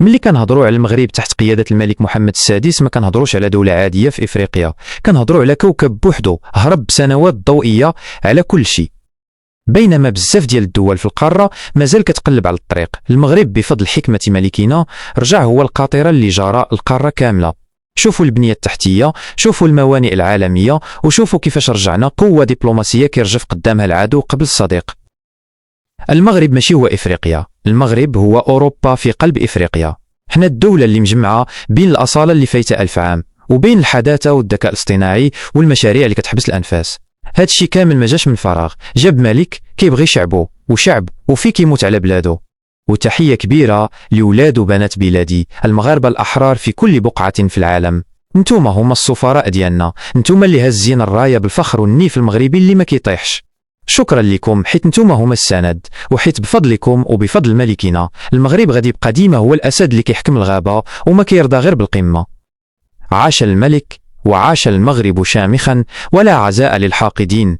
ملي كنهضروا على المغرب تحت قيادة الملك محمد السادس ما كنهضروش على دولة عادية في إفريقيا، كنهضروا على كوكب بوحدو هرب بسنوات ضوئية على كل شيء. بينما بزاف ديال الدول في القارة مازال كتقلب على الطريق، المغرب بفضل حكمة ملكنا رجع هو القاطرة اللي جرى القارة كاملة. شوفوا البنية التحتية، شوفوا الموانئ العالمية، وشوفوا كيفاش رجعنا قوة دبلوماسية كيرجف قدامها العدو قبل الصديق. المغرب ماشي هو إفريقيا، المغرب هو أوروبا في قلب إفريقيا. حنا الدولة اللي مجمعة بين الأصالة اللي فايتة 1000 عام وبين الحداثة والذكاء الاصطناعي والمشاريع اللي كتحبس الأنفاس. هادشي كامل ما جاش من فراغ، جاب ملك كيبغي شعبه وشعب وفي كيموت على بلادو. وتحية كبيرة لولاد وبنات بلادي المغاربة الأحرار في كل بقعة في العالم. نتوما هما السفراء ديالنا، نتوما اللي هزين الراية بالفخر والنيف المغربي اللي ما كيطيحش. شكرا لكم حيت نتوما هما السند، وحيت بفضلكم وبفضل ملكنا المغرب غادي يبقى ديما هو الأسد اللي كيحكم الغابة وما كيرضى غير بالقمة. عاش الملك وعاش المغرب شامخا، ولا عزاء للحاقدين.